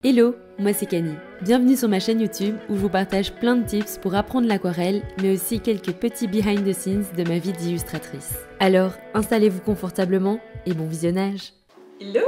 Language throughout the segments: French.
Hello, moi c'est Kani. Bienvenue sur ma chaîne YouTube où je vous partage plein de tips pour apprendre l'aquarelle, mais aussi quelques petits behind the scenes de ma vie d'illustratrice. Alors, installez-vous confortablement et bon visionnage. Hello,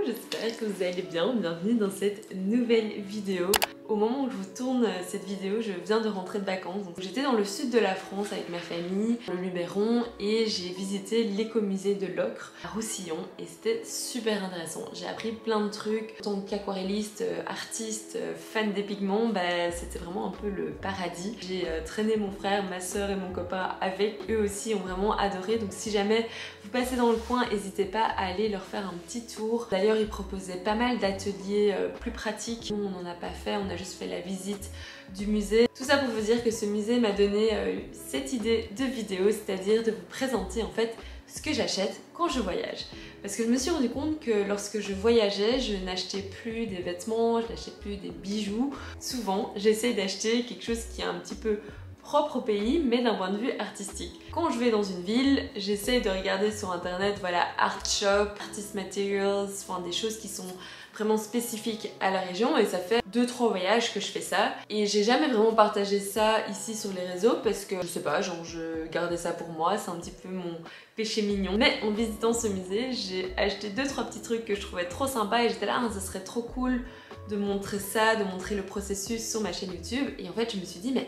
j'espère que vous allez bien. Bienvenue dans cette nouvelle vidéo. Au moment où je vous tourne cette vidéo, je viens de rentrer de vacances. J'étais dans le sud de la France avec ma famille, le Luberon, et j'ai visité l'écomusée de l'Ocre à Roussillon et c'était super intéressant. J'ai appris plein de trucs. En tant qu'aquarelliste, artiste, fan des pigments, c'était vraiment un peu le paradis. J'ai traîné mon frère, ma soeur et mon copain avec. Eux aussi ont vraiment adoré. Donc si jamais vous passez dans le coin, n'hésitez pas à aller leur faire un petit tour. D'ailleurs, ils proposaient pas mal d'ateliers plus pratiques. Nous, on n'en a pas fait, on a juste fait la visite du musée. Tout ça pour vous dire que ce musée m'a donné cette idée de vidéo, c'est-à-dire de vous présenter en fait ce que j'achète quand je voyage. Parce que je me suis rendu compte que lorsque je voyageais, je n'achetais plus des vêtements, je n'achetais plus des bijoux. Souvent, j'essaye d'acheter quelque chose qui est un petit peu propre au pays, mais d'un point de vue artistique. Quand je vais dans une ville, j'essaye de regarder sur internet, voilà, art shop, artist materials, enfin des choses qui sont vraiment spécifiques à la région, et ça fait 2-3 voyages que je fais ça. Et j'ai jamais vraiment partagé ça ici sur les réseaux parce que je sais pas, genre je gardais ça pour moi, c'est un petit peu mon péché mignon. Mais en visitant ce musée, j'ai acheté 2-3 petits trucs que je trouvais trop sympas et j'étais là, ça serait trop cool de montrer ça, de montrer le processus sur ma chaîne YouTube. Et en fait, je me suis dit, mais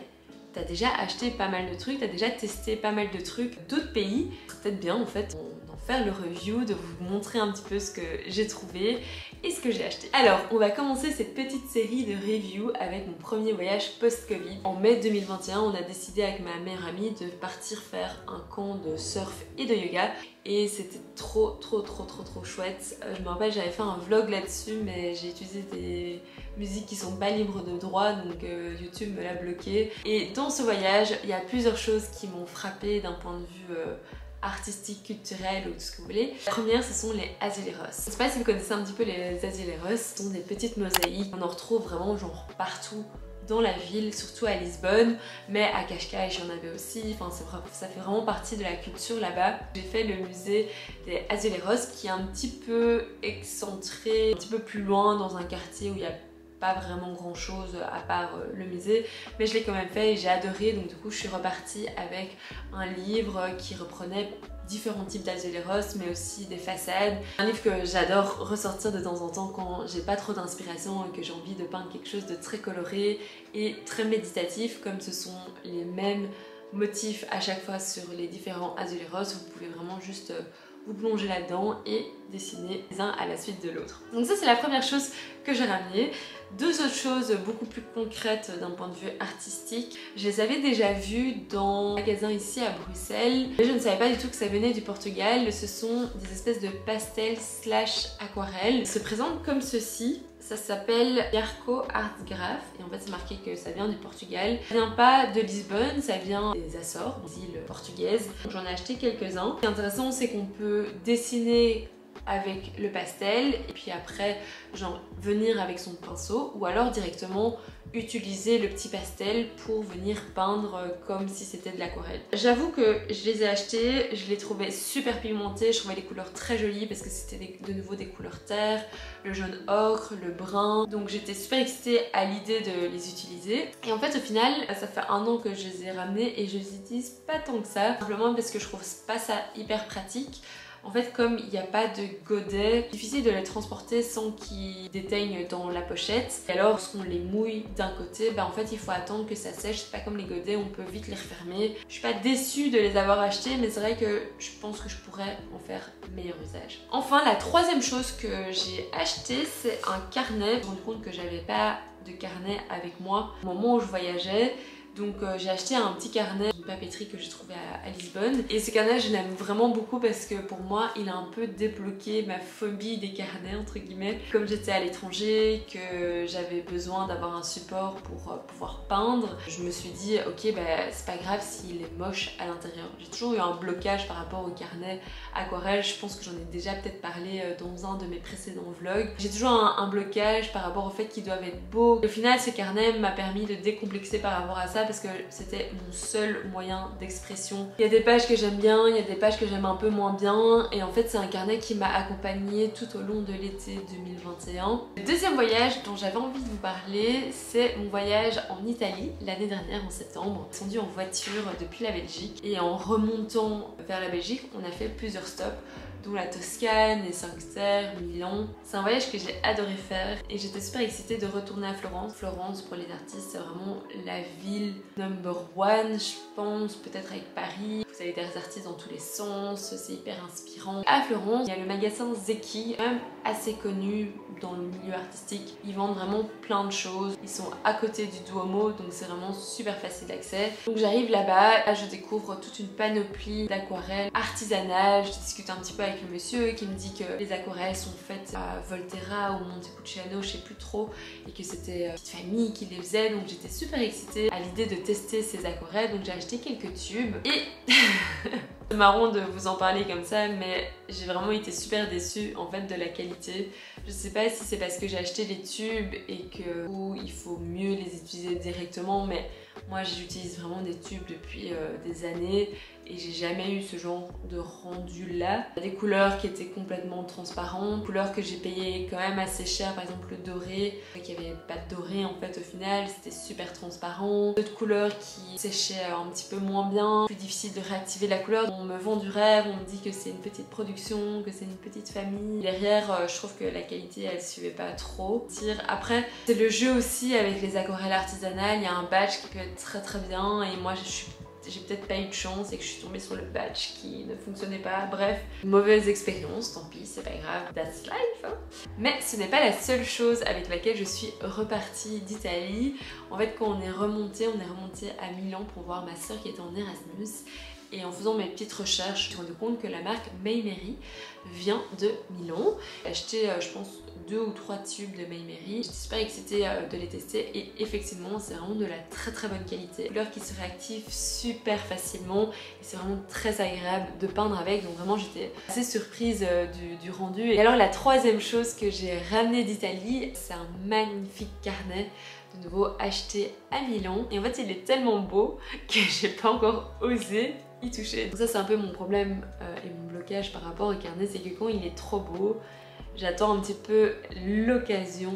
t'as déjà acheté pas mal de trucs, t'as déjà testé pas mal de trucs d'autres pays. C'est peut-être bien en fait d'en faire le review, de vous montrer un petit peu ce que j'ai trouvé et ce que j'ai acheté. Alors, on va commencer cette petite série de reviews avec mon premier voyage post-Covid. En mai 2021, on a décidé avec ma meilleure amie de partir faire un camp de surf et de yoga. Et c'était trop chouette. Je me rappelle, j'avais fait un vlog là-dessus, mais j'ai utilisé des musiques qui sont pas libres de droit, donc YouTube me l'a bloqué. Et dans ce voyage, il y a plusieurs choses qui m'ont frappée d'un point de vue artistique, culturel ou tout ce que vous voulez. La première, ce sont les azuleros. Je sais pas si vous connaissez un petit peu les azuleros. Ce sont des petites mosaïques. On en retrouve vraiment genre partout dans la ville, surtout à Lisbonne, mais à Cascais j'en avais aussi, enfin ça fait vraiment partie de la culture là-bas. J'ai fait le musée des Azuleros qui est un petit peu excentré, un petit peu plus loin dans un quartier où il n'y a pas vraiment grand chose à part le musée, mais je l'ai quand même fait et j'ai adoré. Donc du coup je suis repartie avec un livre qui reprenait différents types d'azuleros, mais aussi des façades. Un livre que j'adore ressortir de temps en temps quand j'ai pas trop d'inspiration et que j'ai envie de peindre quelque chose de très coloré et très méditatif, comme ce sont les mêmes motifs à chaque fois sur les différents azuleros. Vous pouvez vraiment juste vous plonger là-dedans et dessiner les uns à la suite de l'autre. Donc ça c'est la première chose que j'ai ramenée. Deux autres choses beaucoup plus concrètes d'un point de vue artistique. Je les avais déjà vues dans un magasin ici à Bruxelles. Et je ne savais pas du tout que ça venait du Portugal. Ce sont des espèces de pastels / aquarelles. Ils se présentent comme ceci. Ça s'appelle Yarco Art Graph et en fait c'est marqué que ça vient du Portugal. Ça vient pas de Lisbonne, ça vient des Açores, des îles portugaises. J'en ai acheté quelques-uns. Ce qui est intéressant, c'est qu'on peut dessiner avec le pastel et puis après genre venir avec son pinceau ou alors directement utiliser le petit pastel pour venir peindre comme si c'était de l'aquarelle. J'avoue que je les ai achetés, je les trouvais super pigmentés, je trouvais les couleurs très jolies parce que c'était de nouveau des couleurs terre, le jaune ocre, le brun, donc j'étais super excitée à l'idée de les utiliser. Et en fait au final, ça fait 1 an que je les ai ramenés et je les utilise pas tant que ça, simplement parce que je trouve pas ça hyper pratique. En fait, comme il n'y a pas de godet, c'est difficile de les transporter sans qu'ils déteignent dans la pochette. Et alors, lorsqu'on les mouille d'un côté, en fait, il faut attendre que ça sèche. C'est pas comme les godets, on peut vite les refermer. Je suis pas déçue de les avoir achetés, mais c'est vrai que je pense que je pourrais en faire meilleur usage. Enfin, la troisième chose que j'ai acheté, c'est un carnet. Je me suis rendu compte que j'avais pas de carnet avec moi au moment où je voyageais. Donc j'ai acheté un petit carnet de papeterie que j'ai trouvé à Lisbonne. Et ce carnet, je l'aime vraiment beaucoup parce que pour moi, il a un peu débloqué ma phobie des carnets, entre guillemets. Comme j'étais à l'étranger, que j'avais besoin d'avoir un support pour pouvoir peindre, je me suis dit, ok, c'est pas grave s'il est moche à l'intérieur. J'ai toujours eu un blocage par rapport au carnet aquarelle. Je pense que j'en ai déjà peut-être parlé dans un de mes précédents vlogs. J'ai toujours un blocage par rapport au fait qu'ils doivent être beaux. Au final, ce carnet m'a permis de décomplexer par rapport à ça ça parce que c'était mon seul moyen d'expression. Il y a des pages que j'aime bien, il y a des pages que j'aime un peu moins bien et en fait c'est un carnet qui m'a accompagnée tout au long de l'été 2021. Le deuxième voyage dont j'avais envie de vous parler, c'est mon voyage en Italie l'année dernière en septembre. On est descendu en voiture depuis la Belgique et en remontant vers la Belgique, on a fait plusieurs stops, dont la Toscane, les 5 terres, Milan. C'est un voyage que j'ai adoré faire et j'étais super excitée de retourner à Florence. Florence, pour les artistes, c'est vraiment la ville number one, je pense, peut-être avec Paris. Vous avez des artistes dans tous les sens, c'est hyper inspirant. À Florence, il y a le magasin Zecchi, quand même assez connu dans le milieu artistique. Ils vendent vraiment plein de choses. Ils sont à côté du Duomo, donc c'est vraiment super facile d'accès. Donc j'arrive là-bas, là je découvre toute une panoplie d'aquarelles artisanales. Je discute un petit peu avec le monsieur qui me dit que les aquarelles sont faites à Volterra ou Montepulciano, je sais plus trop, et que c'était une petite famille qui les faisait. Donc j'étais super excitée à l'idée de tester ces aquarelles. Donc j'ai acheté quelques tubes et c'est marrant de vous en parler comme ça, mais j'ai vraiment été super déçue en fait de la qualité. Je sais pas si c'est parce que j'ai acheté les tubes et que il faut mieux les utiliser directement, mais moi j'utilise vraiment des tubes depuis des années et j'ai jamais eu ce genre de rendu là. Il y a des couleurs qui étaient complètement transparentes, couleurs que j'ai payé quand même assez cher, par exemple le doré, qui avait pas de doré en fait au final, c'était super transparent. D'autres couleurs qui séchaient un petit peu moins bien, plus difficile de réactiver la couleur. On me vend du rêve, on me dit que c'est une petite production, que c'est une petite famille. Derrière, je trouve que la qualité elle suivait pas trop. Après, c'est le jeu aussi avec les aquarelles artisanales, il y a un badge qui peut être très bien et moi j'ai peut-être pas eu de chance et que je suis tombée sur le badge qui ne fonctionnait pas. Bref, mauvaise expérience, tant pis, c'est pas grave, that's life hein. Mais ce n'est pas la seule chose avec laquelle je suis repartie d'Italie. En fait, quand on est remonté à Milan pour voir ma soeur qui était en Erasmus. Et en faisant mes petites recherches, je me suis rendu compte que la marque Maimeri vient de Milan. J'ai acheté, je pense, 2 ou 3 tubes de Maimeri. J'étais super excitée de les tester et effectivement, c'est vraiment de la très bonne qualité. Couleur qui se réactive super facilement et c'est vraiment très agréable de peindre avec. Donc vraiment, j'étais assez surprise du rendu. Et alors, la troisième chose que j'ai ramené d'Italie, c'est un magnifique carnet de nouveau acheté à Milan. Et en fait, il est tellement beau que j'ai pas encore osé y toucher. Donc ça c'est un peu mon problème et mon blocage par rapport au carnet, c'est que quand il est trop beau, j'attends un petit peu l'occasion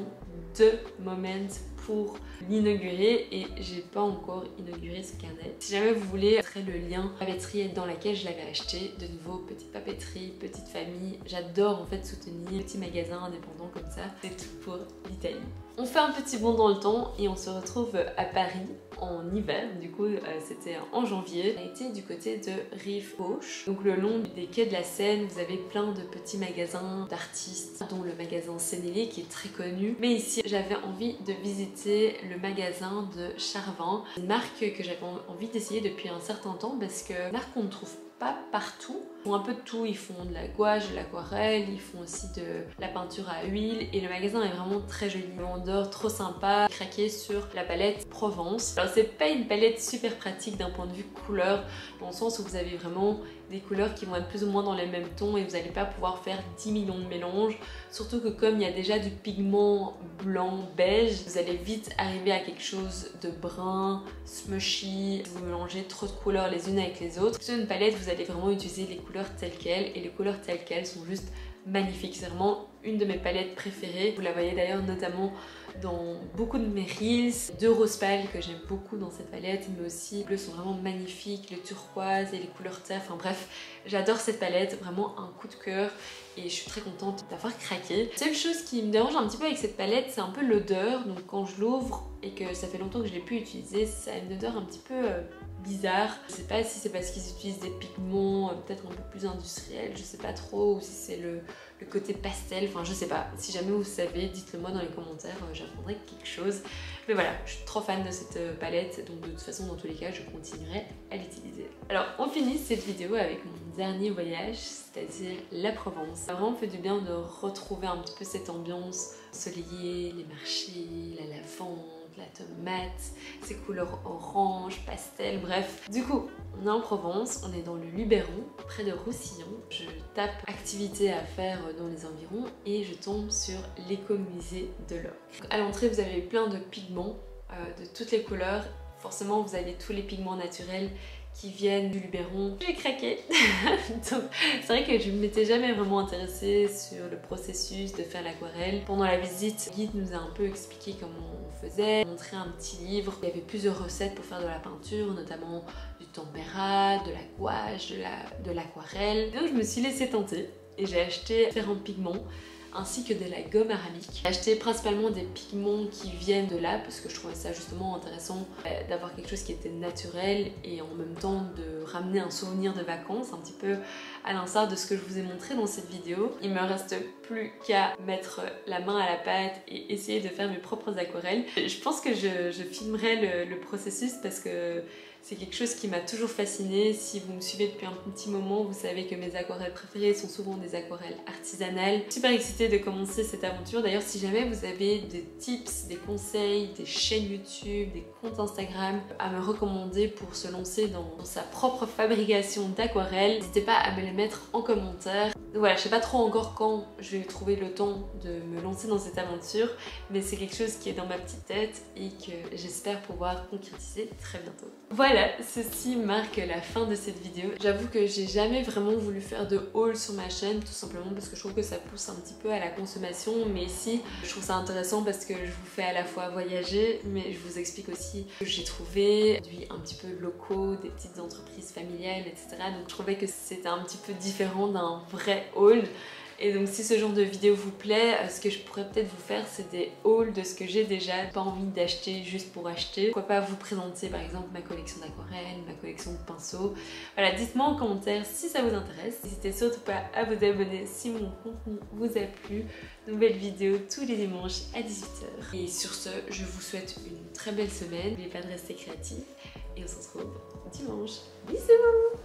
de moment pour l'inaugurer et j'ai pas encore inauguré ce carnet. Si jamais vous voulez, je mettrai le lien papeterie dans laquelle je l'avais acheté. De nouveau, petite papeterie, petite famille. J'adore en fait soutenir petits magasins indépendants comme ça. C'est tout pour l'Italie. On fait un petit bond dans le temps et on se retrouve à Paris en hiver. Du coup, c'était en janvier. On a été du côté de Rive Gauche. Donc le long des quais de la Seine, vous avez plein de petits magasins d'artistes, dont le magasin Sénélé qui est très connu. Mais ici, j'avais envie de visiter le magasin de Charvin, une marque que j'avais envie d'essayer depuis un certain temps parce que une marque qu'on ne trouve pas partout. Ils font un peu de tout, ils font de la gouache, de l'aquarelle, ils font aussi de la peinture à huile et le magasin est vraiment très joli. Le vendeur trop sympa, craqué sur la palette Provence. Alors c'est pas une palette super pratique d'un point de vue couleur, dans le sens où vous avez vraiment des couleurs qui vont être plus ou moins dans les mêmes tons et vous n'allez pas pouvoir faire 10 millions de mélanges. Surtout que comme il y a déjà du pigment blanc, beige, vous allez vite arriver à quelque chose de brun, smushy, si vous mélangez trop de couleurs les unes avec les autres. Sur une palette, vous allez vraiment utiliser les couleurs telles quelles et les couleurs telles quelles sont juste magnifiques. C'est vraiment une de mes palettes préférées. Vous la voyez d'ailleurs notamment dans beaucoup de mes reels. 2 roses pâles que j'aime beaucoup dans cette palette, mais aussi les bleus sont vraiment magnifiques, le turquoise et les couleurs terre. Enfin bref, j'adore cette palette, vraiment un coup de cœur et je suis très contente d'avoir craqué. La seule chose qui me dérange un petit peu avec cette palette, c'est un peu l'odeur. Donc quand je l'ouvre et que ça fait longtemps que je l'ai plus utilisée, ça a une odeur un petit peu bizarre. Je sais pas si c'est parce qu'ils utilisent des pigments peut-être un peu plus industriels, je sais pas trop, ou si c'est le côté pastel, enfin je sais pas. Si jamais vous savez, dites-le moi dans les commentaires, j'apprendrai quelque chose. Mais voilà, je suis trop fan de cette palette, donc de toute façon dans tous les cas je continuerai à l'utiliser. Alors on finit cette vidéo avec mon dernier voyage, c'est-à-dire la Provence. Ça a vraiment fait du bien de retrouver un petit peu cette ambiance ensoleillée, les marchés, la lavande, la tomate, ces couleurs orange, pastel, bref. Du coup, on est en Provence, on est dans le Luberon, près de Roussillon. Je tape activité à faire dans les environs et je tombe sur l'écomusée de l'Ocre. À l'entrée, vous avez plein de pigments de toutes les couleurs. forcément vous avez tous les pigments naturels qui viennent du Luberon. J'ai craqué. Donc c'est vrai que je ne m'étais jamais vraiment intéressée sur le processus de faire l'aquarelle. Pendant la visite, le guide nous a un peu expliqué comment on faisait, montré un petit livre. Il y avait plusieurs recettes pour faire de la peinture, notamment du tempéra, de la gouache, de l'aquarelle. Donc je me suis laissée tenter et j'ai acheté différents pigments ainsi que de la gomme aramique. J'ai acheté principalement des pigments qui viennent de là parce que je trouvais ça justement intéressant d'avoir quelque chose qui était naturel et en même temps de ramener un souvenir de vacances, un petit peu à l'instar de ce que je vous ai montré dans cette vidéo. Il me reste plus qu'à mettre la main à la pâte et essayer de faire mes propres aquarelles. Je pense que je filmerai le processus parce que c'est quelque chose qui m'a toujours fascinée. Si vous me suivez depuis un petit moment, vous savez que mes aquarelles préférées sont souvent des aquarelles artisanales. Super excitée de commencer cette aventure. D'ailleurs, si jamais vous avez des tips, des conseils, des chaînes YouTube, des comptes Instagram à me recommander pour se lancer dans sa propre fabrication d'aquarelles, n'hésitez pas à me les mettre en commentaire. Donc voilà, je sais pas trop encore quand je vais trouver le temps de me lancer dans cette aventure, mais c'est quelque chose qui est dans ma petite tête et que j'espère pouvoir concrétiser très bientôt. Voilà, ceci marque la fin de cette vidéo. J'avoue que j'ai jamais vraiment voulu faire de haul sur ma chaîne, tout simplement parce que je trouve que ça pousse un petit peu à la consommation, mais ici je trouve ça intéressant parce que je vous fais à la fois voyager, mais je vous explique aussi que j'ai trouvé des produits un petit peu locaux, des petites entreprises familiales, etc. Donc je trouvais que c'était un petit peu différent d'un vrai haul. Et donc si ce genre de vidéo vous plaît, ce que je pourrais peut-être vous faire, c'est des hauls de ce que j'ai déjà, pas envie d'acheter juste pour acheter. Pourquoi pas vous présenter par exemple ma collection d'aquarelles, ma collection de pinceaux. Voilà, dites-moi en commentaire si ça vous intéresse. N'hésitez surtout pas à vous abonner si mon contenu vous a plu. Nouvelle vidéo tous les dimanches à 18h. Et sur ce, je vous souhaite une très belle semaine. N'oubliez pas de rester créatif et on se retrouve dimanche. Bisous!